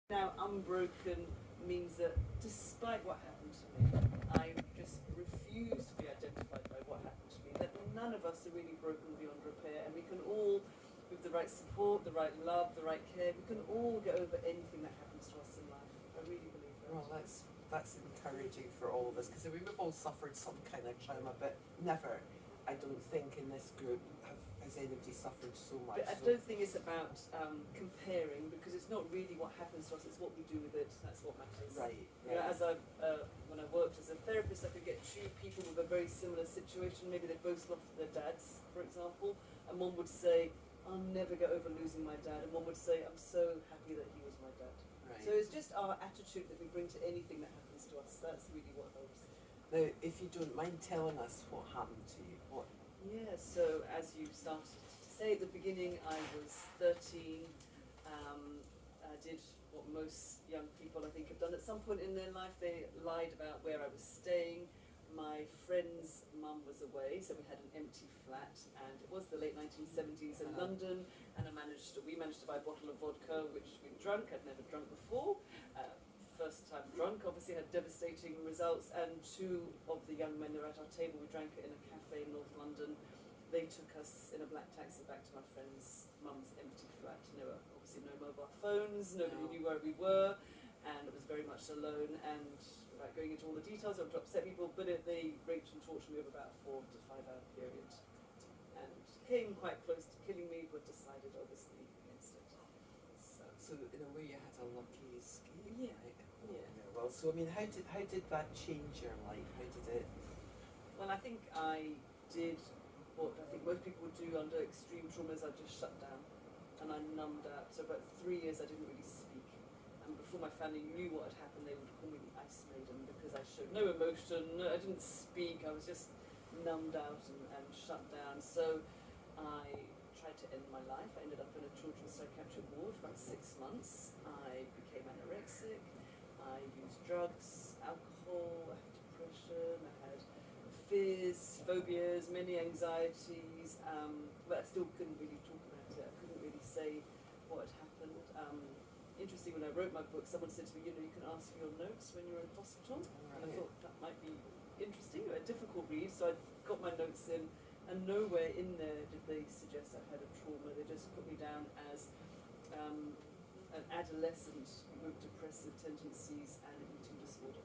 Now, unbroken means that despite what happened to me, I just refuse to be identified by what happened to me. That none of us are really broken beyond repair, and we can all, with the right support, the right love, the right care, we can all get over anything that happens to us in life. I really believe that. Well, that's encouraging for all of us, because we've all suffered some kind of trauma, but never, I don't think, in this group has anybody suffered so much. But I don't think it's about comparing, because it's not really what happens to us, it's what we do with it. That's what matters. Right. You know, as when I worked as a therapist, I could get two people with a very similar situation. Maybe they both lost their dads, for example, and one would say, "I'll never get over losing my dad," and one would say, "I'm so happy that he was my dad." Right. So it's just our attitude that we bring to anything that happens to us. That's really what helps. Now, if you don't mind telling us what happened to you, what? Yeah, so as you started to say at the beginning, I was 13. I did what most young people, I think, have done at some point in their life. They lied about where I was staying. My friend's mum was away, so we had an empty flat, and it was the late 1970s in London, and we managed to buy a bottle of vodka, which we drank. I'd never drunk before. First time drunk, obviously had devastating results, and two of the young men that were at our table, we drank it in a cafe in North London. They took us in a black taxi back to my friend's mum's empty flat. There were obviously no mobile phones, nobody knew where we were, and it was very much alone. And without going into all the details, I don't want to upset people, but they raped and tortured me over about a 4 to 5 hour period, and came quite close to killing me, but decided obviously against it. So in a way, you had a lucky escape. Yeah. Right? Yeah. Well, so I mean, how did that change your life? How did it? Well, I think I did what I think most people would do under extreme traumas. I just shut down and I numbed out. So about 3 years I didn't really speak. And before my family knew what had happened, they would call me the Ice Maiden, because I showed no emotion, I didn't speak, I was just numbed out and shut down. So I tried to end my life. I ended up in a children's psychiatric ward for about 6 months. I became anorexic. I used drugs, alcohol, I had depression, I had fears, phobias, many anxieties, but I still couldn't really talk about it. I couldn't really say what had happened. Interesting, when I wrote my book, someone said to me, you can ask for your notes when you're in hospital, and I thought that might be interesting, a difficult read, so I got my notes in, and nowhere in there did they suggest I had a trauma. They just put me down as an adolescent with depressive tendencies and an eating disorder.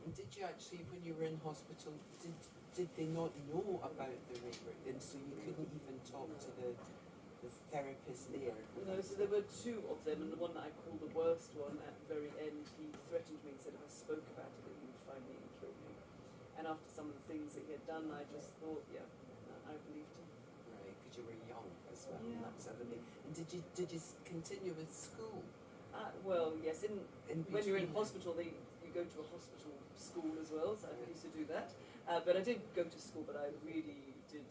And did you actually, when you were in hospital, did they not know about the rape, and so you couldn't even talk to the therapist there? No, so there were two of them, and the one that I called the worst one, at the very end, he threatened me and said if I spoke about it that he would find me and kill me. And after some of the things that he had done, I just thought, yeah, I believed him. Right, because you were young as well, Yeah. and that was everything. And did you continue with school? Well, yes, when you're in between? hospital, you go to a hospital school as well, so I used to do that. But I did go to school, but I really did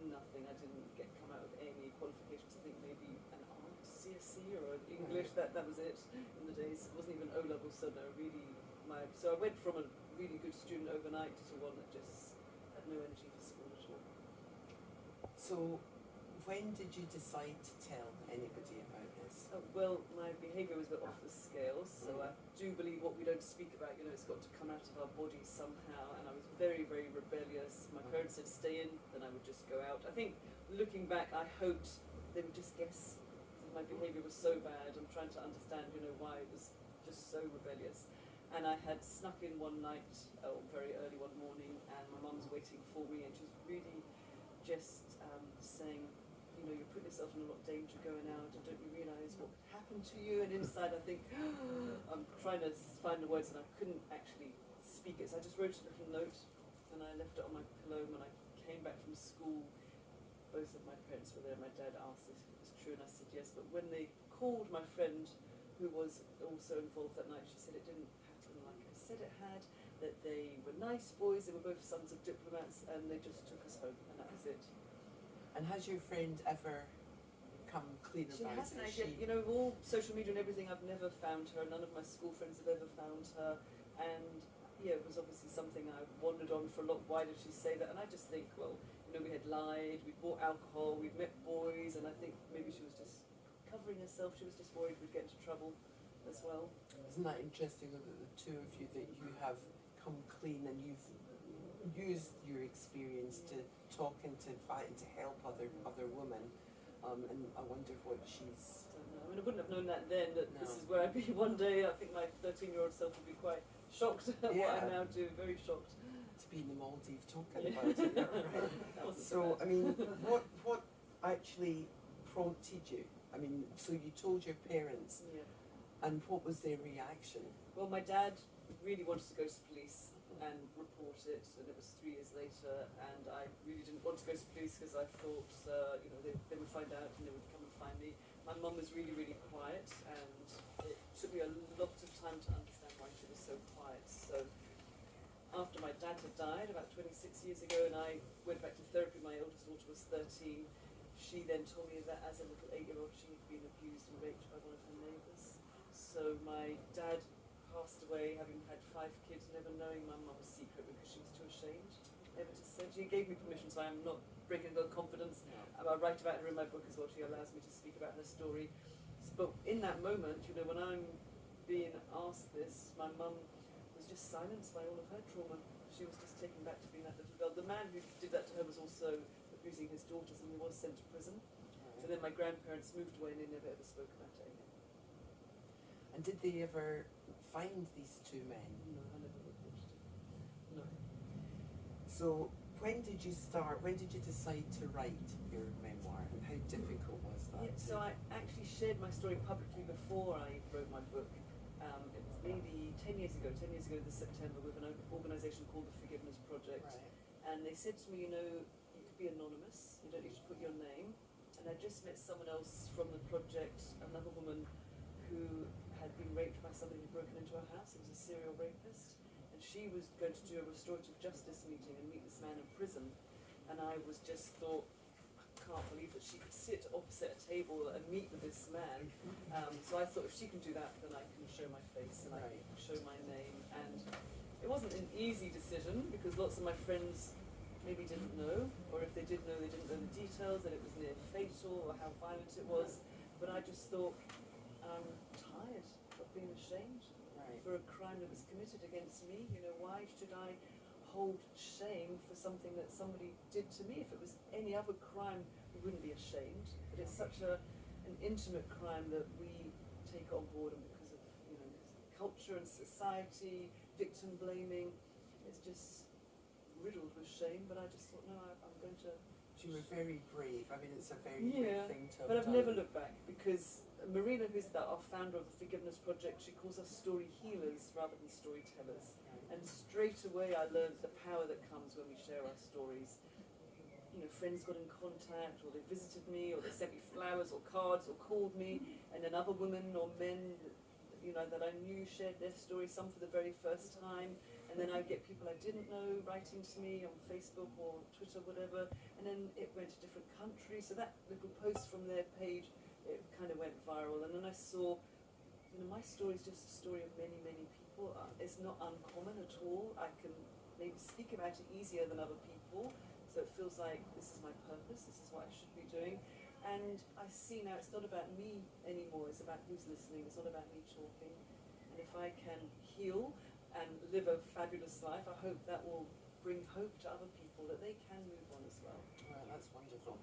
nothing. I didn't come out with any qualifications. I think maybe an art CSC or an English. That was it in the days. It wasn't even O level, so no, really so I went from a really good student overnight to one that just had no energy for school at all. So when did you decide to tell anybody about this? Well, my behaviour was a bit off the scales, so I do believe what we don't speak about, it's got to come out of our bodies somehow, and I was very, very rebellious. My parents said stay in, then I would just go out. I think, looking back, I hoped they would just guess that my behaviour was so bad. I'm trying to understand, why it was just so rebellious. And I had snuck in one night, very early one morning, and my mum was waiting for me, and she was really just saying, you're putting yourself in a lot of danger going out, and don't you realise what could happen to you? And inside I think, I'm trying to find the words, and I couldn't actually speak it, so I just wrote a little note, and I left it on my pillow. When I came back from school, both of my parents were there. My dad asked if it was true, and I said yes, but when they called my friend, who was also involved that night, she said it didn't happen like I said it had, that they were nice boys, they were both sons of diplomats, and they just took us home, and that was it. And has your friend ever come clean She about hasn't it? actually. With all social media and everything, I've never found her. None of my school friends have ever found her. And yeah, it was obviously something I wondered on for a lot. Why did she say that? And I just think, well, we had lied, we bought alcohol, we'd met boys, and I think maybe she was just covering herself. She was just worried we'd get into trouble. as well. Isn't that interesting that the two of you, that you have come clean and you've used your experience to talk and to invite and to help other women, and I wonder what she's... I don't know. I mean, I wouldn't have known that then, that No. this is where I'd be one day. I think my 13-year-old self would be quite shocked at what I now do, very shocked. To be in the Maldives talking Yeah. about it, yeah, right. That wasn't So, bad. I mean, what actually prompted you? I mean, so you told your parents, Yeah. and what was their reaction? Well, my dad really wanted to go to police and report it, and it was 3 years later, and I really didn't want to go to police because I thought, they would find out and they would come and find me. My mum was really, really quiet, and it took me a lot of time to understand why she was so quiet. So after my dad had died about 26 years ago, and I went back to therapy, my oldest daughter was 13, she then told me that as a little 8-year-old she had been abused and raped by one of her neighbours. So my dad passed away having had 5 kids, never knowing my mum's secret because she was too ashamed ever to say. She gave me permission, so I am not breaking her confidence. I write about her in my book as well. She allows me to speak about her story. But in that moment, when I'm being asked this, my mum was just silenced by all of her trauma. She was just taken back to being that little girl. The man who did that to her was also abusing his daughters, and he was sent to prison. And then my grandparents moved away, and they never ever spoke about it again. And did they ever find these two men? No, I never reported it. No. So when did you decide to write your memoir, and how difficult was that? Yeah, so I actually shared my story publicly before I wrote my book. It was maybe 10 years ago this September, with an organisation called the Forgiveness Project. Right. And they said to me, you could be anonymous, you don't need to put your name. And I just met someone else from the project, another woman who had been raped by somebody who'd broken into her house. He was a serial rapist. And she was going to do a restorative justice meeting and meet this man in prison. And I was just thought, I can't believe that she could sit opposite a table and meet with this man. So I thought, if she can do that, then I can show my face and I can show my name. And it wasn't an easy decision, because lots of my friends maybe didn't know, or if they did know, they didn't know the details, that it was near fatal or how violent it was. But I just thought, I'm tired of being ashamed for a crime that was committed against me. Why should I hold shame for something that somebody did to me? If it was any other crime, we wouldn't be ashamed. But it's such an intimate crime that we take on board, and because of culture and society, victim blaming, it's just riddled with shame. But I just thought, no, I'm going to... You were very brave. I mean, it's a very brave thing to have but I've done. never looked back, because Marina, who's our founder of the Forgiveness Project, she calls us story healers rather than storytellers. And straight away I learned the power that comes when we share our stories. Friends got in contact, or they visited me, or they sent me flowers or cards, or called me, and then other women or men that I knew shared their story, some for the very first time. And then I'd get people I didn't know writing to me on Facebook or Twitter, whatever, and then it went to different countries. So that little post from their page, it kind of went viral. And then I saw, my story is just a story of many, many people. It's not uncommon at all. I can maybe speak about it easier than other people. So it feels like this is my purpose, this is what I should be doing. And I see now it's not about me anymore, it's about who's listening, it's not about me talking. And if I can heal and live a fabulous life, I hope that will bring hope to other people, that they can move on as well. Well, that's wonderful.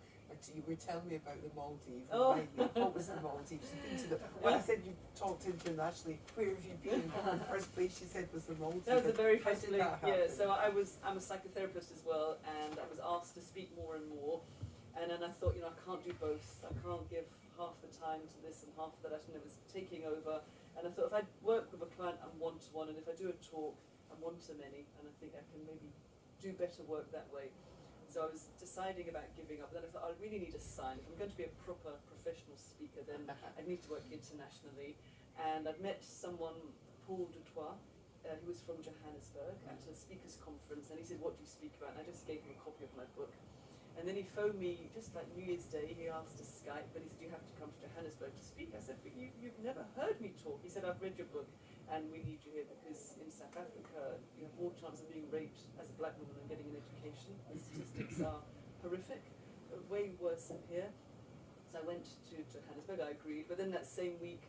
You were telling me about the Maldives. Oh. What was the Maldives? You've been to when I said you talked internationally, where have you been? The first place you said was the Maldives. That was the very How first did place. that happen? Yeah, so I'm a psychotherapist as well, and I was asked to speak more and more. And then I thought, I can't do both. I can't give half the time to this and half that. And it was taking over. And I thought, if I work with a client, I'm one-to-one, and if I do a talk, I'm one-to-many, and I think I can maybe do better work that way. So I was deciding about giving up. Then I thought, I really need a sign. If I'm going to be a proper professional speaker, then I need to work internationally. And I've met someone, Paul Dutoit, who was from Johannesburg, at a speakers conference, and he said, what do you speak about? And I just gave him a copy of my book. And then he phoned me just like New Year's Day. He asked to Skype, but he said, you have to come to Johannesburg to speak. I said, but you've never heard me talk. He said, I've read your book, and we need you here because in South Africa you have more chance of being raped as a black woman than getting an education. The statistics are horrific, way worse than here. So I went to Johannesburg, I agreed, but then that same week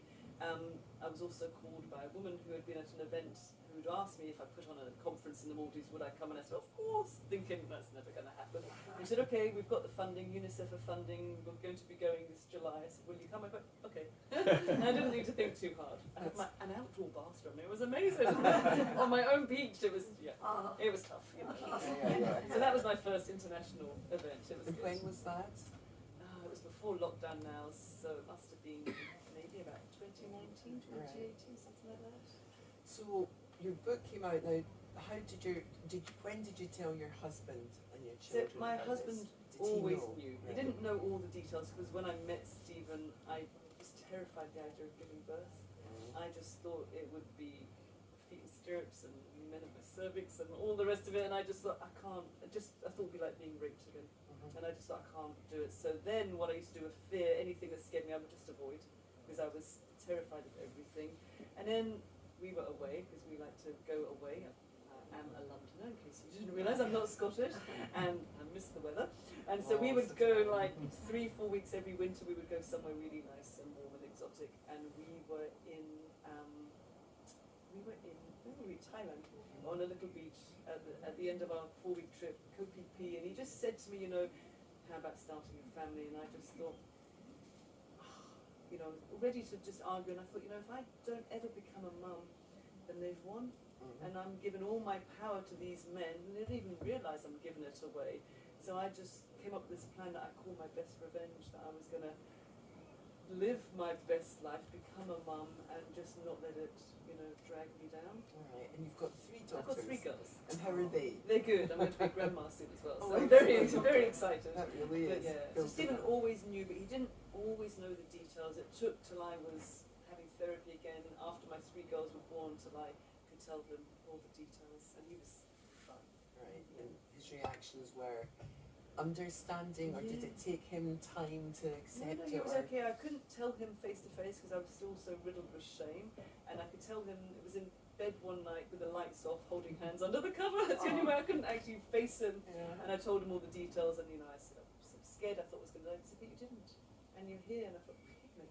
I was also called by a woman who had been at an event who'd asked me if I put on a conference in the Maldives, would I come? And I said, of course, thinking that's never going to happen. And she said, okay, we've got the funding, UNICEF are funding, we're going to be going this July. I said, will you come? I went, okay. And I didn't need to think too hard. I had an outdoor bathroom, it was amazing. On my own beach, it was, it was tough. You know. So that was my first international event. It was And good. when was that? It was before lockdown now, so it must have been maybe about 2019, 2018, something like that. So your book came out now. How when did you tell your husband and your So children? my about husband this? always Did he knew. know? He didn't know all the details because when I met Stephen, I was terrified the idea of giving birth. I just thought it would be feet in stirrups and men of my cervix and all the rest of it, and I just thought I can't. I thought it would be like being raped again. And I just thought I can't do it. So then what I used to do with fear, anything that scared me, I would just avoid because I was terrified of everything. And then we were away because we like to go away. I am a Londoner, in case you didn't realise, I'm not Scottish, and I miss the weather. And so we would go like 3-4 weeks every winter. We would go somewhere really nice and warm and exotic. And we were in where were we? Thailand, on a little beach at the end of our 4-week trip, Koh Phi Phi, and he just said to me, how about starting a family? And I just thought, ready to just argue, and I thought, if I don't ever become a mum, then they've won. And I'm giving all my power to these men, and they don't even realise I'm giving it away. So I just came up with this plan that I call my best revenge, that I was going to live my best life, become a mum, and just not let it, drag me down. Right, and you've got 3 daughters. I've got 3 girls. And how are they? They're good. I'm going to be grandma soon as well, so Oh, I'm excellent. very excited. That really But is. yeah, so Stephen always knew, but he didn't always know the details. It took till I was having therapy again after my 3 girls were born till I could tell him all the details, and he was fine. Right, and his reactions were understanding, or did it take him time to accept No, it? he was or? okay. I couldn't tell him face to face because I was still so riddled with shame, and I could tell him it was in bed one night with the lights off, holding hands under the cover. That's the only way I couldn't actually face him. Yeah. And I told him all the details, and I said, I'm so scared. I thought I was going to die. He said, but you didn't, and you're here. And I thought, no,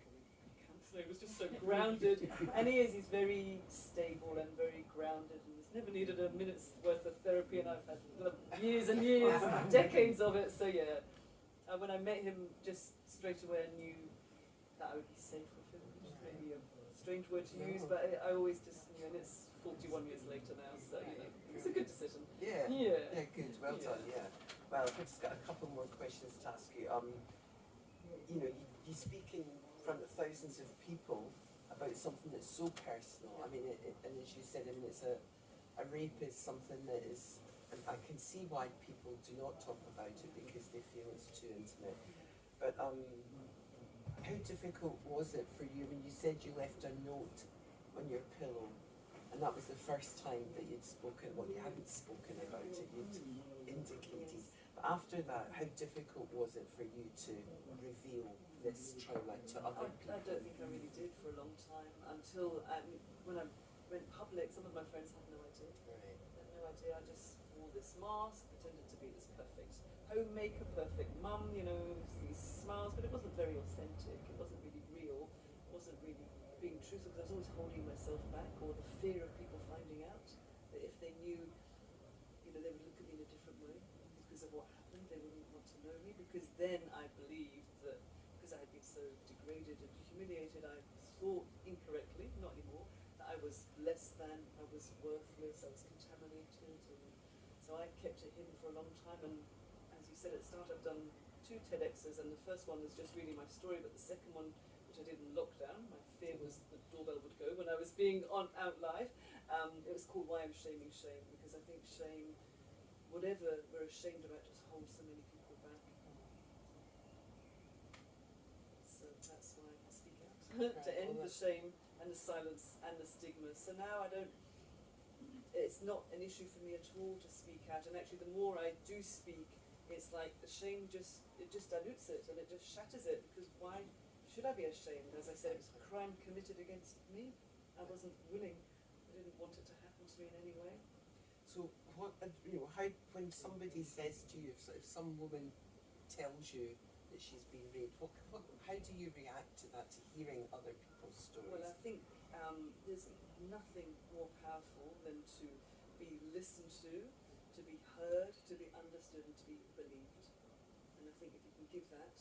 cancer. He was just so grounded, and he is. He's very stable and very grounded, and he's never needed a minute's worth of therapy. And I've had years and years, decades of it. So yeah, when I met him, just straight away I knew that I would be safe with him. Which is maybe a strange word to use, but I always just knew, and it's 41 years later now, so it's a good decision. Yeah. Yeah. Good. Well done. Yeah. Well, I've just got a couple more questions to ask you. You speak in front of thousands of people about something that's so personal. I mean, and as you said, it's a rape is something that is. And I can see why people do not talk about it because they feel it's too intimate. But how difficult was it for you when you said you left a note on your pillow, and that was the first time that you'd spoken? Well, you hadn't spoken about it, you'd indicated. But after that, how difficult was it for you to reveal this trauma to other people? I don't think I really did for a long time until when I went public. Some of my friends had no idea. Right. They had no idea. I just wore this mask, pretended to be this perfect homemaker, perfect mum, these smiles, but it wasn't very authentic. It wasn't really real. It wasn't really being truthful because I was always holding myself back, or the fear of people finding out that if they knew, they would look at me in a different way because of what happened. They wouldn't want to know me because then I believed that because I had been so degraded and humiliated, I thought incorrectly, not anymore, that I was less than, I was worthless, I was contaminated, and so I kept it hidden for a long time. And as you said at the start, I've done 2 TEDx's, and the first one was just really my story, but the second one, which I did in lockdown, my fear was the doorbell would go when I was being out live. It was called Why I'm Shaming Shame, because I think shame, whatever we're ashamed about, just holds so many people back. So that's why I speak out, to end the shame and the silence and the stigma. So now it's not an issue for me at all to speak out, and actually the more I do speak, it's like the shame just dilutes it and it just shatters it, because why should I be ashamed? As I said, it was a crime committed against me. I wasn't willing, I didn't want it to happen to me in any way. So how when somebody says to you, if some woman tells you that she's been raped. How do you react to that, to hearing other people's stories? Well, I think there's nothing more powerful than to be listened to be heard, to be understood, and to be believed. And I think if you can give that,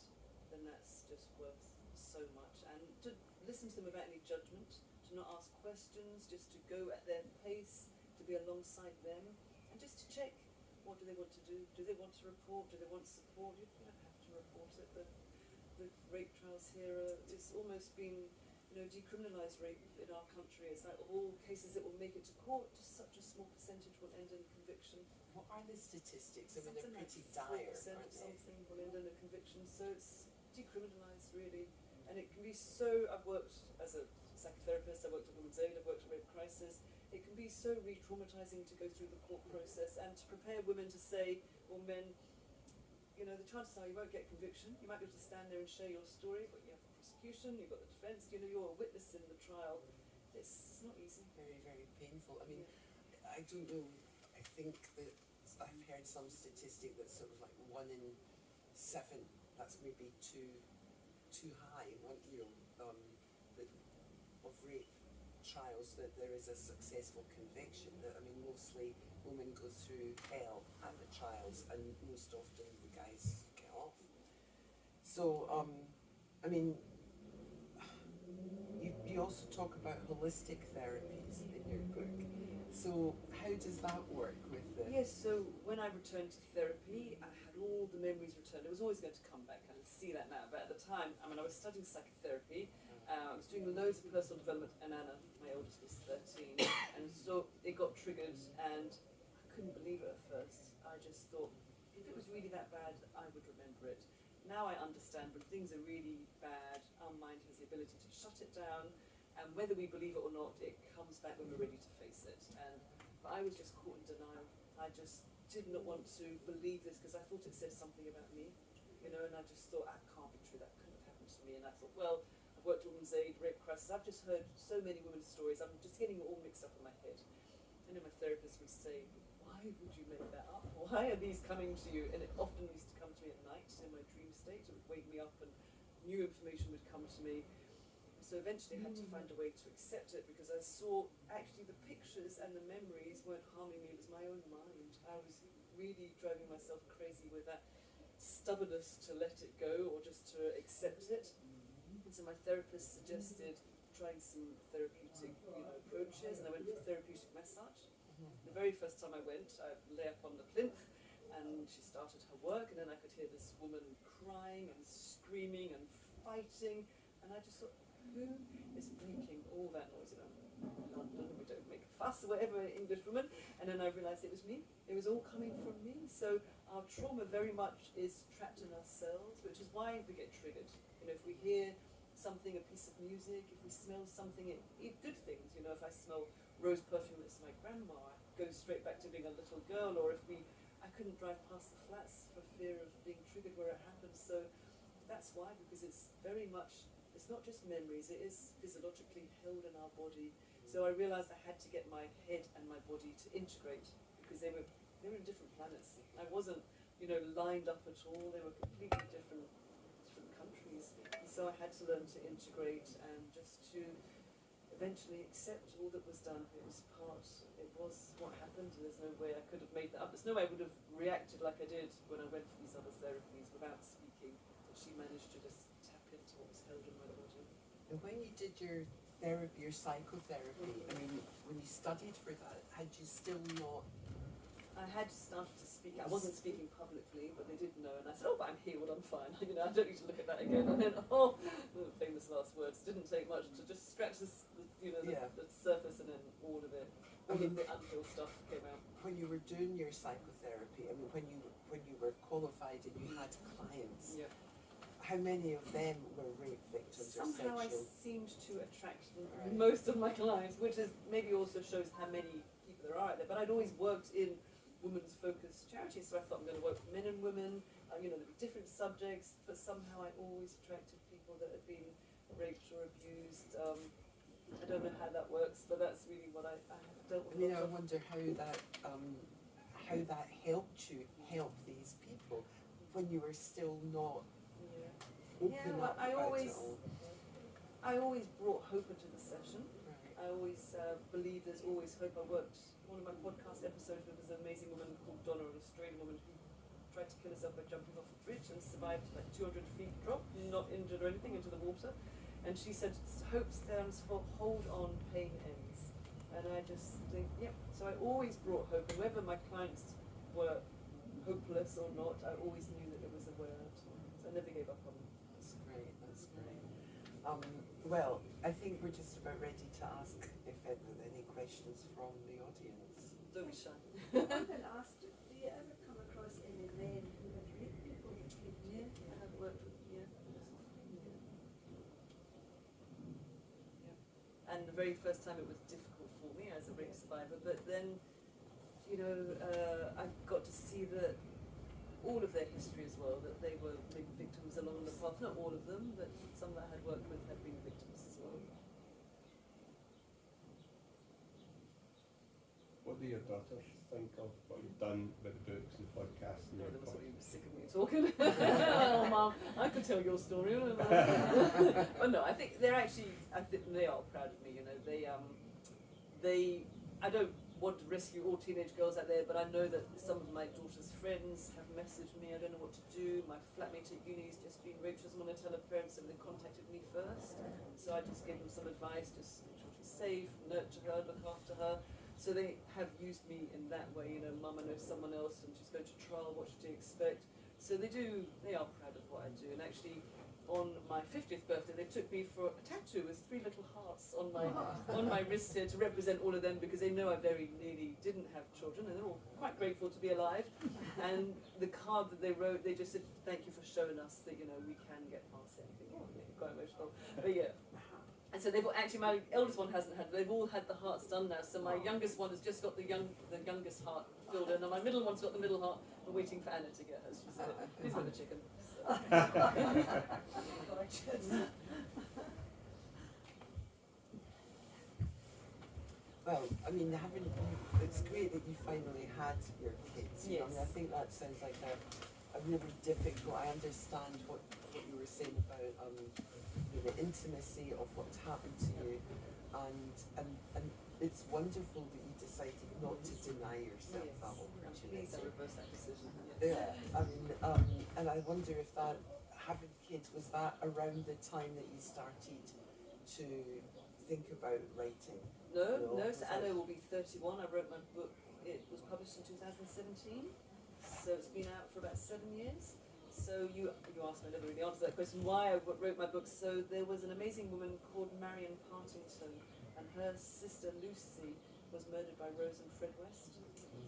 then that's just worth so much. And to listen to them without any judgment, to not ask questions, just to go at their pace, to be alongside them, and just to check, what do they want to do? Do they want to report? Do they want support? You don't have to report it. The rape trials here, it's almost been, decriminalised rape in our country. It's like of all cases that will make it to court, just such a small percentage will end in conviction. What are the statistics? I mean, Something they're pretty like dire, 4% aren't they? something will end in a conviction. So it's decriminalised really, and it can be so. I've worked as a psychotherapist. I worked at Women's Aid. I've worked at Rape Crisis. It can be so re-traumatising to go through the court process and to prepare women to say, or men, the chances are you won't get conviction. You might be able to stand there and share your story, but you have the prosecution, you've got the defence. You're a witness in the trial. It's not easy. Very, very painful. I mean, I don't know. I think that I've heard some statistic that's sort of like 1 in 7. That's maybe too high. Of rape trials that there is a successful conviction. That, I mean, mostly women go through hell at the trials, and most often the guys get off. So, I mean, you also talk about holistic therapies in your book. So how does that work with the... Yes, so when I returned to therapy, I had all the memories returned. It was always going to come back. I can see that now. But at the time, I was studying psychotherapy. I was doing loads of personal development, and Anna, my oldest, was 13. And so it got triggered, and I couldn't believe it at first. I just thought, if it was really that bad, I would remember it. Now I understand when things are really bad, our mind has the ability to shut it down, and whether we believe it or not, it comes back when we're ready to face it. But I was just caught in denial. I just did not want to believe this because I thought it said something about me, and I just thought, that can't be true, that couldn't have happened to me. And I thought, well, I've worked at Women's Aid, Rape Crisis, I've just heard so many women's stories, I'm just getting it all mixed up in my head. And then my therapist would say, why would you make that up? Why are these coming to you? And it often used to come to me at night in my dream state. It would wake me up and new information would come to me. So eventually I had to find a way to accept it, because I saw actually the pictures and the memories weren't harming me, it was my own mind. I was really driving myself crazy with that stubbornness to let it go or just to accept it. And so my therapist suggested trying some therapeutic approaches, and I went for therapeutic massage. The very first time I went, I lay up on the plinth and she started her work, and then I could hear this woman crying and screaming and fighting, and I just thought, who is making all that noise around London? We don't make a fuss or whatever, English woman. And then I realised it was me. It was all coming from me. So our trauma very much is trapped in ourselves, which is why we get triggered. If we hear something, a piece of music, if we smell something, good things. If I smell rose perfume that's my grandma, I go straight back to being a little girl. Or I couldn't drive past the flats for fear of being triggered where it happened. So that's why, because it's very much, it's not just memories, it is physiologically held in our body. So I realised I had to get my head and my body to integrate, because they were in different planets. I wasn't, lined up at all. They were completely different countries. And so I had to learn to integrate and just to eventually accept all that was done. It was what happened. There's no way I could have made that up. There's no way I would have reacted like I did when I went for these other therapies without speaking. But she managed to just tap into what was held in my body. And when you did your therapy, your psychotherapy, I mean, when you studied for that, had you still not... I had started to speak. I wasn't speaking publicly, but they did know, and I said, "Oh, but I'm healed. I'm fine. I don't need to look at that again." And then, the famous last words. Didn't take much to just scratch the surface, and then all of it, all of the unhealed stuff came out. When you were doing your psychotherapy, I mean, when you were qualified and you had clients, how many of them were rape victims or Somehow sexual? I seemed to attract most of my clients, which is maybe also shows how many people there are out there. But I'd always worked in women's focused charities, so I thought I'm going to work with men and women. There'd be different subjects, but somehow I always attracted people that had been raped or abused. I don't know how that works, but that's really what I have dealt with. I wonder how that helped you help these people when you were still not open up I about always, it all. I always brought hope into the session. Right. I always believe there's always hope. I worked one of my podcast episodes with an amazing woman called Donna, an Australian woman who tried to kill herself by jumping off a bridge and survived like 200 feet drop, not injured or anything, into the water. And she said hope stands for hold on, pain ends. And I just think, so I always brought hope, and whether my clients were hopeless or not, I always knew that there was a way out. So I never gave up on them. That's great, that's great. Well, I think we're just about ready to ask if there are any questions from the audience. Don't be shy. I wanted to ask, do you ever come across any men who had raped people? Yeah, I have worked with, And the very first time it was difficult for me as a rape survivor, but then, I got to see that all of their history as well, that they were maybe victims along the path, not all of them, but some that I had worked with had been victims as well. What do your daughters think of what you've done with the books and podcasts and No, your they must be podcast? sick of me talking. Oh, Mum, I could tell your story. But no, I think they're actually, they are proud of me, I don't want to rescue all teenage girls out there, but I know that some of my daughter's friends have messaged me, I don't know what to do, my flatmate at uni has just been raped, she doesn't want to tell her parents, so they contacted me first. So I just gave them some advice, just make sure she's safe, nurture her, look after her. So they have used me in that way, Mum, I know someone else and she's going to trial, what should you expect? So they are proud of what I do, and actually on my 50th birthday they took me for a tattoo with 3 little hearts on my wrist here to represent all of them, because they know I very nearly didn't have children and they're all quite grateful to be alive. And the card that they wrote, they just said, thank you for showing us that we can get past anything. Oh, yeah, quite emotional. But yeah. And so they've actually, my eldest one hasn't had, they've all had the hearts done now. So my youngest one has just got the youngest heart filled in, and my middle one's got the middle heart. We're waiting for Anna to get hers. She's got the chicken. Well, I mean, it's great that you finally had your kids. Yes. I mean, I think that sounds like a really difficult. I understand what you were saying about the intimacy of what's happened to you, and it's wonderful that you decided not to deny yourself that opportunity. Please, I reverse that decision. Yeah, I mean, and I wonder if that, having kids, was that around the time that you started to think about writing? No, so Anna will be 31. I wrote my book, it was published in 2017, so it's been out for about 7 years. So you asked me, I never really answered that question, why I wrote my book. So there was an amazing woman called Marion Partington, and her sister Lucy was murdered by Rose and Fred West.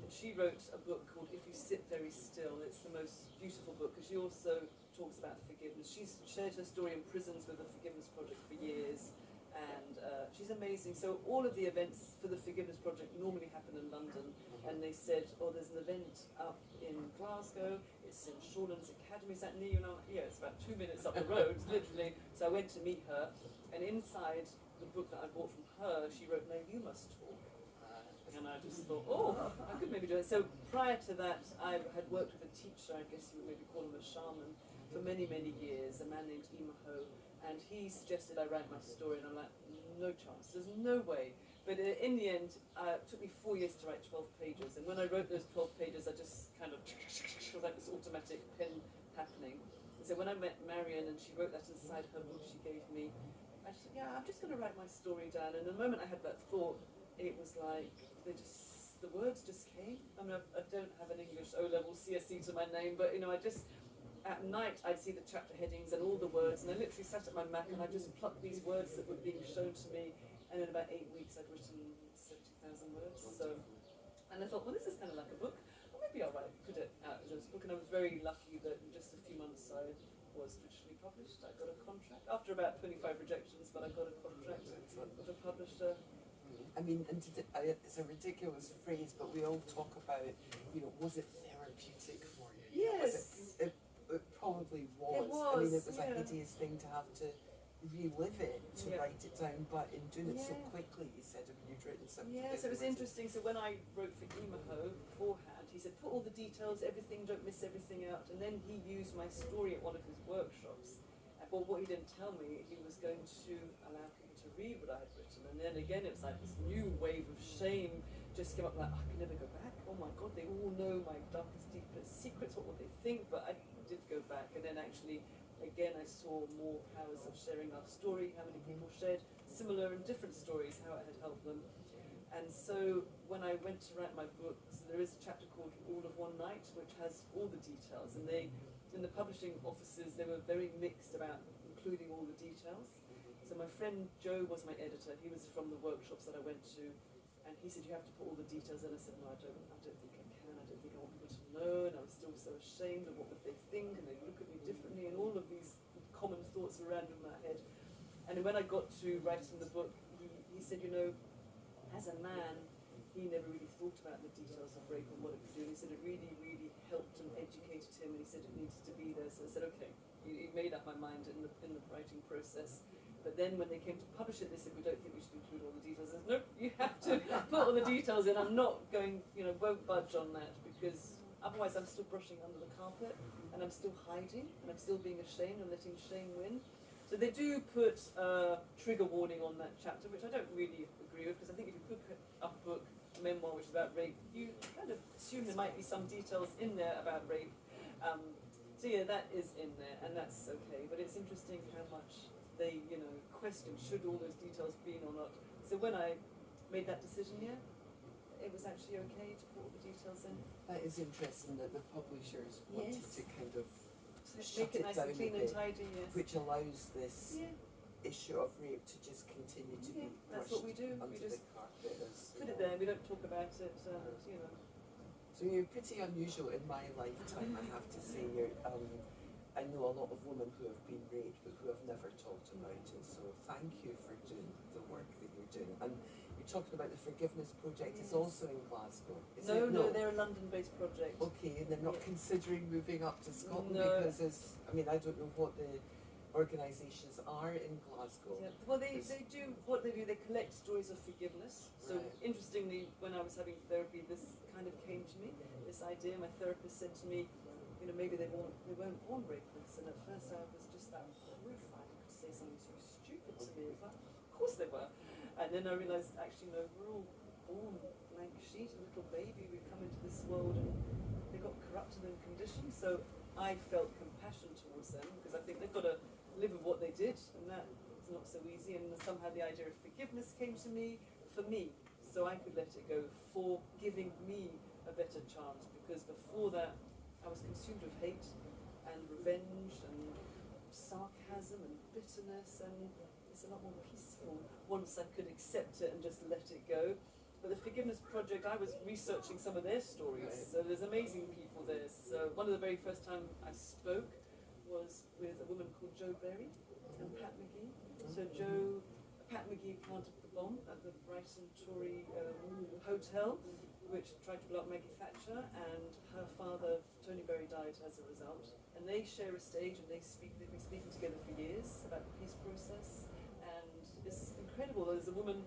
And she wrote a book called If You Sit Very Still. It's the most beautiful book, because she also talks about forgiveness. She's shared her story in prisons with the Forgiveness Project for years, and she's amazing. So all of the events for the Forgiveness Project normally happen in London, and they said, there's an event up in Glasgow, it's in Shawlands Academy, is that near you? And I'm like, yeah, it's about 2 minutes up the road, literally. So I went to meet her, and inside the book that I bought from her, she wrote, "No, you must talk." And I just thought, I could maybe do it. So prior to that, I had worked with a teacher, I guess you would maybe call him a shaman, for many, many years, a man named Imaho, and he suggested I write my story, and I'm like, no chance, there's no way. But in the end, it took me 4 years to write 12 pages, and when I wrote those 12 pages, I just kind of, it was like this automatic pen happening. So when I met Marion and she wrote that inside her book she gave me, I just said, I'm just going to write my story down. And the moment I had that thought, it was like, the words just came. I mean, I don't have an English O-level CSE to my name, but at night I'd see the chapter headings and all the words, and I literally sat at my Mac and I just plucked these words that were being shown to me, and in about 8 weeks I'd written 70,000 words. So, and I thought, well, this is kind of like a book. Well, maybe I'll put it out as a book. And I was very lucky that in just a few months I was officially published. I got a contract after about 25 rejections, but I got a contract with a publisher. I mean, and it's a ridiculous phrase, but we all talk about, was it therapeutic for you? Yes. It probably was. It was. I mean, it was a hideous thing to have to relive it, to write it down, but in doing it so quickly, you said, you'd written something. Yeah, so it was interesting. So when I wrote for Imaho beforehand, he said, put all the details, everything, don't miss everything out. And then he used my story at one of his workshops. But what he didn't tell me, he was going to allow people to read what I had written. And then again, it was like this new wave of shame just came up, like, I can never go back. Oh my God, they all know my darkest, deepest secrets. What will they think? But I did go back. And then actually, again, I saw more powers of sharing our story, how many people shared similar and different stories, how it had helped them. And so when I went to write my book, so there is a chapter called All of One Night, which has all the details. And they, in the publishing offices, they were very mixed about including all the details. So my friend Joe was my editor. He was from the workshops that I went to. And he said, you have to put all the details in. I said, no, I don't think I can. I don't think I want people to know. And I was still so ashamed of what would they think, and they'd look at me differently, and all of these common thoughts were around in my head. And when I got to writing the book, he said, you know, as a man, he never really thought about the details of rape and what it could do. He said it really, really helped and educated him, and he said it needs to be there. So I said, okay. He made up my mind in the writing process. But then when they came to publish it, they said, we don't think we should include all the details. I said, nope, you have to put all the details in. I'm not going, won't budge on that, because otherwise I'm still brushing under the carpet, and I'm still hiding, and I'm still being ashamed and letting shame win. So they do put a trigger warning on that chapter, which I don't really agree with, because I think if you put up a book, a memoir, which is about rape, you kind of assume there might be some details in there about rape. So yeah, that is in there, and that's okay. But it's interesting how much they, question should all those details be in or not. So when I made that decision, it was actually okay to put all the details in. That is interesting that the publishers wanted Yes. to kind of Make it nice down and clean a and bit, tidy, yes. which allows this Yeah, issue of rape to just continue to be that's brushed what we do. under We the just carpet. As, put it there, we don't talk about it, So you're pretty unusual in my lifetime, I have to say. I know a lot of women who have been raped but who have never talked about it. So thank you for doing the work that you're doing. And you're talking about the Forgiveness Project is Yes. also in Glasgow. Is No, it? no, they're a London-based project. Okay, and they're not Yeah. considering moving up to Scotland No. because I don't know what the organisations are in Glasgow. Yeah. Well, they do what they do. They collect stories of forgiveness. So Right. interestingly, when I was having therapy, this kind of came to me. This idea. My therapist said to me, maybe they weren't born rapists. And at first, I was just that horrified to say something so stupid to me. It was like, of course they were. And then I realised, actually, no, we're all born blank sheet, a little baby. We come into this world and they got corrupted and conditioned. So I felt compassion towards them, because I think they've got to live with what they did, and that is not so easy. And somehow the idea of forgiveness came to me for me, so I could let it go, for giving me a better chance. Because before that, I was consumed with hate and revenge and sarcasm and bitterness, and it's a lot more peaceful once I could accept it and just let it go. But the Forgiveness Project, I was researching some of their stories, Right. so there's amazing people there. So one of the very first time I spoke was with a woman called Jo Berry and Pat McGee. So Pat McGee planted the bomb at the Brighton Tory hotel, which tried to blow up Maggie Thatcher, and her father, Tony Berry, died as a result. And they share a stage, and they've been speaking together for years about the peace process, and it's incredible. There's a woman,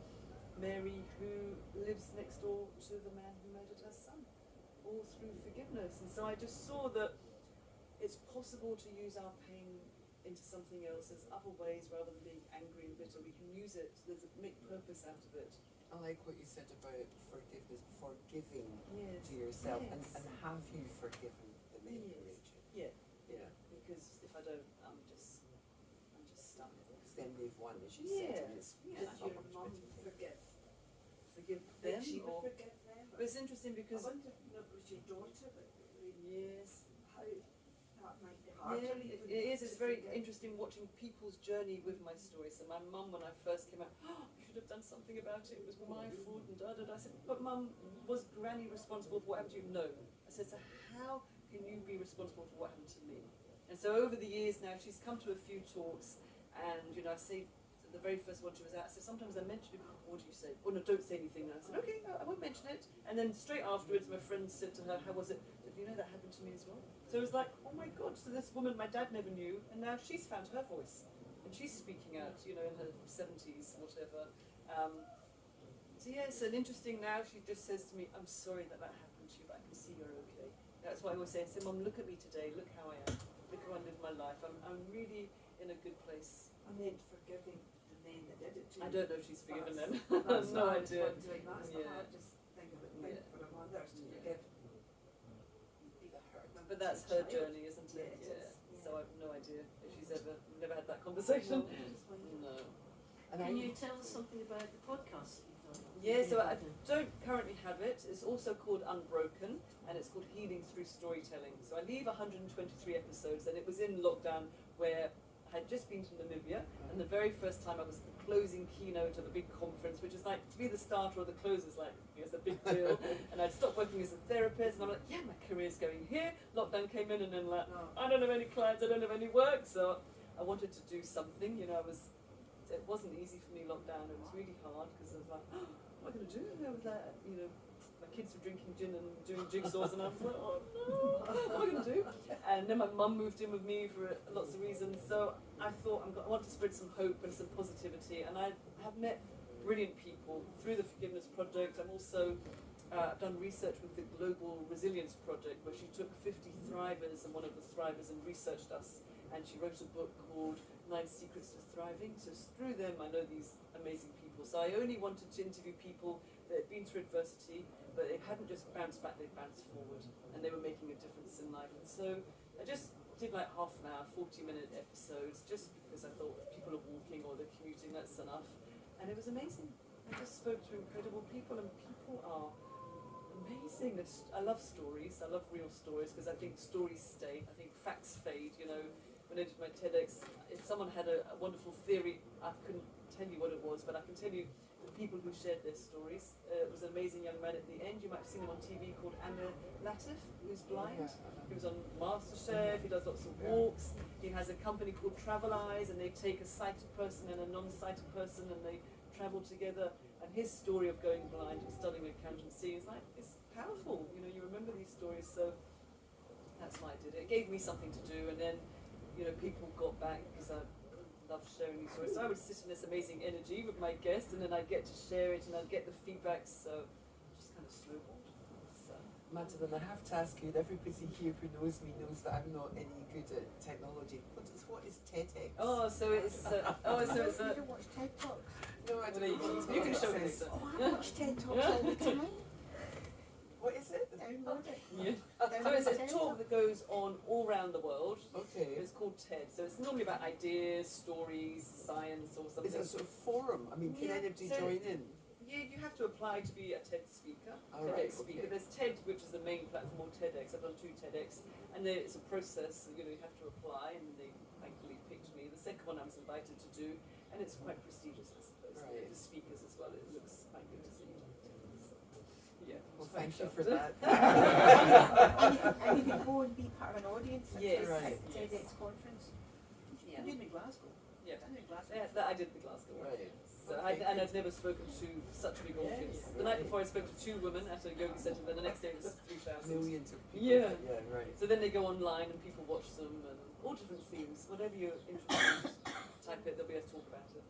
Mary, who lives next door to the man who murdered her son, all through forgiveness. And so I just saw that it's possible to use our pain into something else. There's other ways, rather than being angry and bitter. We can use it, make purpose out of it. I like what you said about forgiveness, forgiving Yes. to yourself, Yes. and have you forgiven the men who Yes. raped you? Yeah. Because if I don't, I'm just stuck. Because then they've won, as you Yeah. said, and it's Did so your much mum better. forgive? Forgive Did them, she or forgive them? but it's interesting I because wonder if it was your daughter, but yes. how that might be hard. Yeah, to it is. even It's to very forgive. interesting watching people's journey with my story. So my mum, when I first came out, you should have done something about it. It was my fault and da da da. I said, but mum, was Granny responsible for what happened to you? No. I said, so how can you be responsible for what happened to me? And so over the years now, she's come to a few talks, and I say, the very first one she was at, I said, sometimes I mention it, what do you say? Oh no, don't say anything now. I said, okay, I won't mention it. And then straight afterwards, my friend said to her, how was it? I said, that happened to me as well. So it was like, oh my God, so this woman my dad never knew, and now she's found her voice. And she's speaking out, in her 70s, whatever. So yes, and interesting now, she just says to me, I'm sorry that happened to you, but I can see see you're okay. That's why I always say, Mum, look at me today, look how I am, look how I live my life. I'm really in a good place. And then forgiving the men that did it to you. I don't know if she's forgiven them. That's No what I was idea. wondering. That's the Yeah. hardest thing about Yeah. for a mother is to Yeah. forgive. But that's her journey, isn't it? Yeah, it is. So I've no idea if she's never had that conversation. No. And Can you tell us something about the podcast that you've done? Yeah, so I don't currently have it. It's also called Unbroken, and it's called Healing Through Storytelling. So I leave 123 episodes, and it was in lockdown where I had just been to Namibia, and the very first time I was the closing keynote of a big conference, which is like, to be the starter or the closer is like, it's a big deal. And I'd stopped working as a therapist, and I'm like, yeah, my career's going here. Lockdown came in, and then like, I don't have any clients, I don't have any work, so I wanted to do something. It wasn't easy for me, lockdown. It was really hard because I was like, oh, what am I going to do? I was like, my kids were drinking gin and doing jigsaws, and I was like, oh no, what am I going to do? And then my mum moved in with me for lots of reasons. So I thought, I want to spread some hope and some positivity. And I have met brilliant people through the Forgiveness Project. I'm also I've done research with the Global Resilience Project, where she took 50 thrivers and one of the thrivers and researched us. And she wrote a book called 9 Secrets to Thriving. So through them, I know these amazing people. So I only wanted to interview people that had been through adversity, but they hadn't just bounced back, they bounced forward, and they were making a difference in life. And so I just did like half an hour, 40-minute episodes, just because I thought if people are walking or they're commuting, that's enough. And it was amazing. I just spoke to incredible people, and people are amazing. I love stories. I love real stories because I think stories stay. I think facts fade. When I did my TEDx, if someone had a wonderful theory, I couldn't tell you what it was, but I can tell you the people who shared their stories. It was an amazing young man at the end. You might have seen him on TV called Anna Latif, who's blind. He was on MasterChef. He does lots of walks. He has a company called Travel Eyes, and they take a sighted person and a non-sighted person, and they travel together. And his story of going blind and studying accountancy is it's powerful. You remember these stories, so that's why I did it. It gave me something to do, and then people got back because I love sharing these stories. So I would sit in this amazing energy with my guests, and then I'd get to share it, and I'd get the feedback. So just kind of snowballed. So. Madeleine, I have to ask you, and everybody here who knows me knows that I'm not any good at technology. What is TEDx? Oh, so it's You don't watch TED Talks? No, I don't know. You can show me. Oh, I watch TED Talks all the time. What is it? Download it. Yeah. So it's a talk that goes on all around the world. Okay. It's called TED. So it's normally about ideas, stories, science, or something. Is it a sort of forum? I mean, can Yeah, anybody so- join in? Yeah, you have to apply to be a TED speaker. All TEDx right, speaker. okay. There's TED, which is the main platform, or TEDx. I've done 2 TEDx, and it's a process. So, you have to apply, and they thankfully picked me. The second one I was invited to do, and it's quite prestigious, I suppose. Right. The speakers as well. It looks quite good to see. So, yeah. Well, quite thank you shocked. for that. And you can go and be part of an audience at Yes, a right. TEDx conference. Yeah. You did in Glasgow. Yeah. Done in Glasgow. Yeah, I did the Glasgow one. Right. So and I've never spoken to such a big audience. The night before I spoke to 2 women at a yoga centre, then the next day it was 3,000. Millions of people. Yeah. Yeah, right. So then they go online and people watch them, and all different themes. Whatever you're interested in, just type it, they'll be able to talk about it.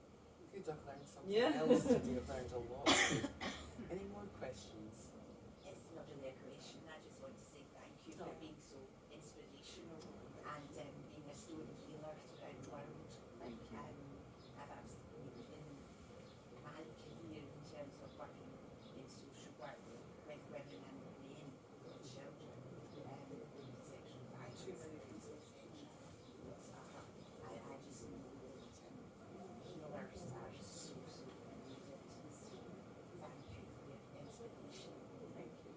Good, I've learned something Yeah. else today. I've learned a lot. Any more questions? It's not really a question. I just want to say thank you for being so inspirational and being a story healer throughout the world. Thank you. I've absolutely been my career in terms of working in social work with women and men and children, sexual violence. Too many people. I just know that healers are so needed. So thank you for your inspiration. Thank you.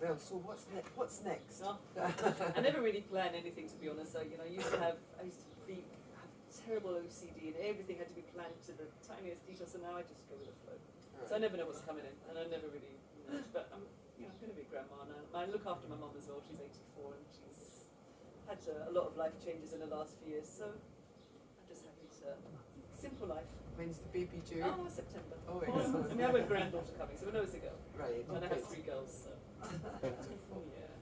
Well, so what's next? No. I never really plan anything, to be honest. I used to have terrible OCD, and everything had to be planned to the tiniest detail. So now I just go with the flow. So I never know what's coming in, and I never really. But I'm going to be a grandma now. I look after my mum as well. She's 84, and she's had a lot of life changes in the last few years. So I'm just happy to Simple life. When's the baby due? Oh, September. Oh, We excellent. have a granddaughter coming, so we know it's a girl. Right, And I okay. have 3 girls, so. Yeah.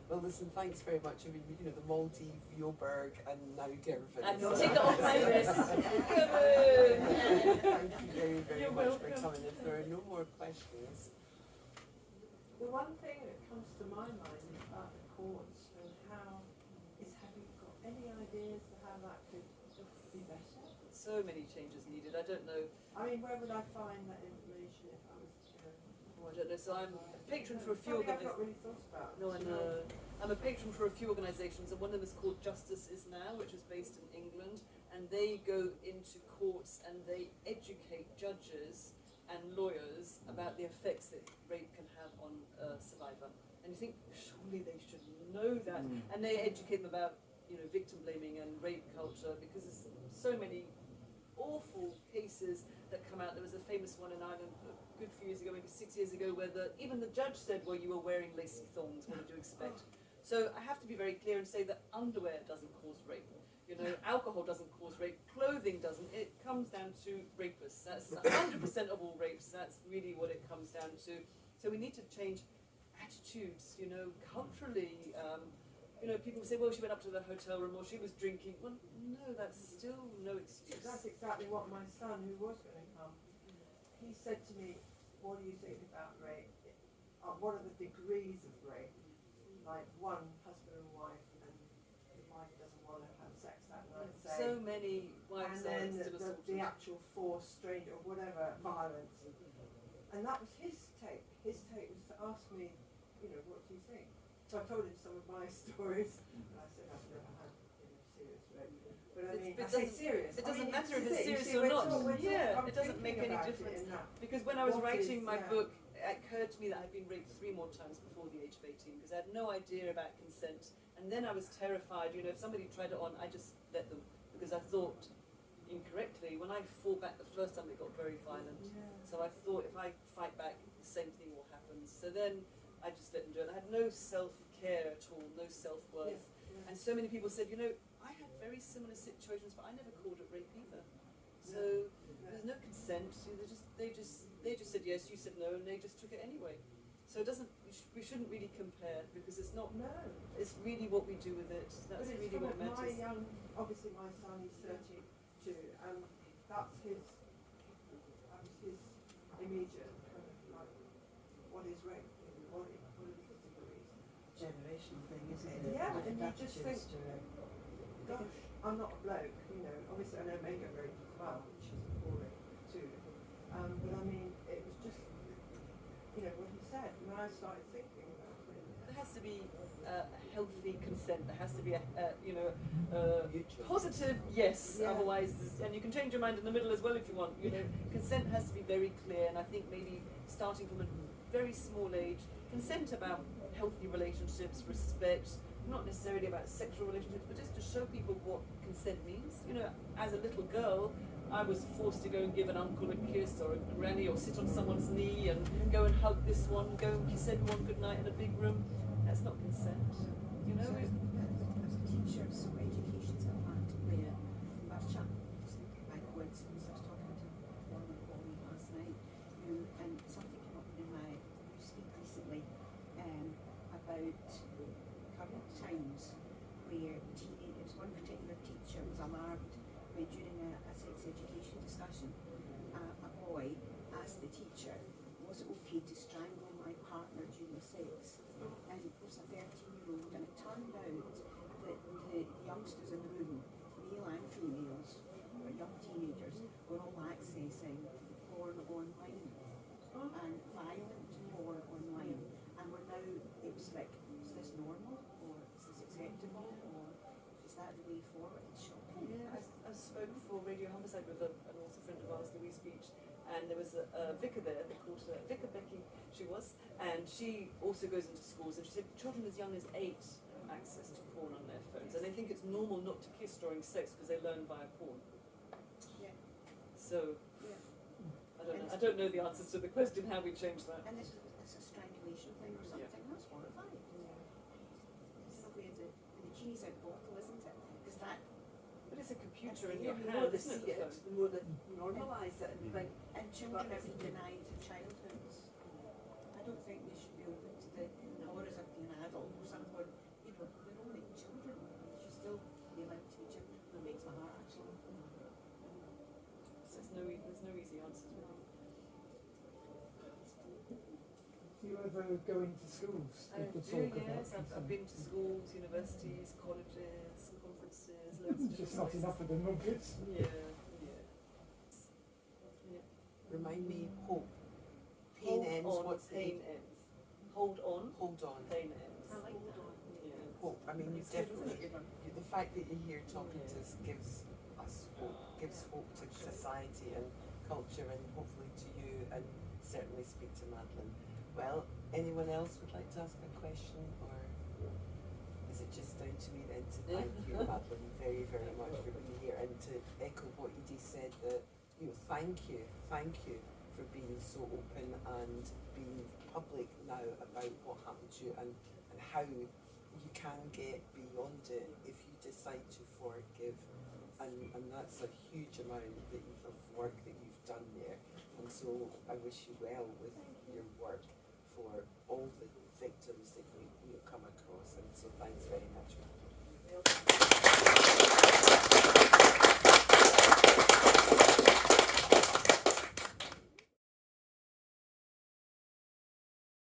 Well, listen, thanks very much. I mean, you know, the Maldive, Joburg, and now Girvan. And So- take it off my list. Thank you very, very You're much welcome. for coming. If there are no more questions, The one thing that comes to my mind is about the courts and how have you got any ideas of how that could be better? So many changes needed. I don't know. I mean, where would I find that information if I was Oh, I don't know. So I'm a patron for a few Something I've organisations. not really thought about. No, I know. I'm a patron for a few organisations, and one of them is called Justice Is Now, which is based in England, and they go into courts and they educate judges and lawyers about the effects that rape can have on a survivor. And you think, surely they should know that. And they educate them about, you know, victim blaming and rape culture, because there's so many awful cases that come out. There was a famous one in Ireland a good few years ago, maybe 6 years ago, where even the judge said, well, you were wearing lacy thongs, what did you expect? So I have to be very clear and say that underwear doesn't cause rape. You know, alcohol doesn't cause rape, clothing doesn't. It comes down to rapists. That's 100% of all rapes. That's really what it comes down to. So we need to change attitudes, you know, culturally. You know, people say, well, she went up to the hotel room or she was drinking. Well, no, that's still no excuse. That's exactly what my son, who was going to come, he said to me, what do you think about rape? What are the degrees of rape? Like one husband and wife, and the wife doesn't want to have sex that night, say. So many wives And then are still assaulted. the actual force, strained or whatever, violence. And that was his take. His take was to ask me, you know, what do you think? So I told him some of my stories, and I said I've never had serious rape. But I mean, I say serious. It doesn't I mean, matter if this it's is it. You serious see, or we're not. talk- we're talk- Yeah, I'm it doesn't make thinking any about it difference. in that. Because when I was What writing is- my yeah. book, it occurred to me that I'd been raped 3 more times before the age of 18, because I had no idea about consent. And then I was terrified, you know, if somebody tried it on, I just let them, because I thought incorrectly. When I fought back the first time, it got very violent. Yeah. So I thought if I fight back, the same thing will happen. So then I just let them do it. I had no self-care at all, no self-worth. Yeah. And so many people said, you know, I had very similar situations, but I never called it rape either. So there's no consent. They just said yes, you said no, and they just took it anyway. So it doesn't. We shouldn't really compare, because it's not. No. It's really what we do with it. That's But it's really what from matters. my obviously my son is 32, and that's his immediate kind of like, what is rape? What are the categories? Generation thing, isn't it? Yeah, With and you just attitudes think, to it. gosh, I'm not a bloke, you know, obviously I know men get raped as well, which is appalling too. But I mean, it was just, you know, what he said, and I started thinking about it. There has to be healthy consent. There has to be mutual. positive yes. Yeah. Otherwise, and you can change your mind in the middle as well if you want. You know, consent has to be very clear. And I think maybe starting from a very small age, consent about healthy relationships, respect, not necessarily about sexual relationships, but just to show people what consent means. You know, as a little girl, I was forced to go and give an uncle a kiss or a granny, or sit on someone's knee and go and hug this one, go and kiss everyone goodnight in a big room. That's not consent. You know, As a teacher, so education's a part to play. I was chatting, just by coincidence, I was talking to a former colleague last night, and something came up in my speak recently about current times where it was one particular teacher was alarmed when during a sex education discussion, a boy asked the teacher, was it okay to strangle my partner during sex? And it was a 13-year-old, and it turned out that the youngsters in the room, male and females, or young teenagers, were all accessing porn online, and violent porn online, and we're now, it was like, is this normal, or is this acceptable, or is that the way forward? It's shocking. yeah, I spoke for Radio Homicide with an author friend of ours, Louise Beach, and there was a vicar there. They called her Vicar Becky. She was, and she also goes into schools, and she said children as young as 8 have access to porn on their phones, and they think it's normal not to kiss during sex because they learn via porn. Yeah. So Yeah. I don't know the answers to the question how we change that. And this is a strangulation thing or something, that's horrifying. It's the way the genie's out bottle, isn't it? Because that, But it's a computer picture in your The more hand, they isn't see it? it, the more they normalise it and think, And children are being denied childhoods. I don't think they should be open to the horrors of being an adult or something. You know, they're only children. They should still be allowed to be children. That makes my heart actually. There's no easy answers really. Do you ever go into schools I to do, talk about yes. I've consent? been to schools, universities, colleges, conferences, loads of Just different not places. enough of the nuggets. Yeah. Remind me, hope. Pain Hold ends, on, what's pain the ends. Hold on, hold on. pain ends. I like that. Yeah. Hope. I mean, you It's good, isn't definitely, it? the fact that you're here talking Yeah. to us gives hope, gives hope to society and culture, and hopefully to you, and certainly speak to Madeleine. Well, anyone else would like to ask a question, or is it just down to me then to thank you, Madeleine, very, very much for being here, and to echo what Edie said, that, you know, thank you for being so open and being public now about what happened to you, and how you can get beyond it if you decide to forgive, and that's a huge amount of work that you've done there, and so I wish you well with your work for all the victims that you come across, and so thanks very much.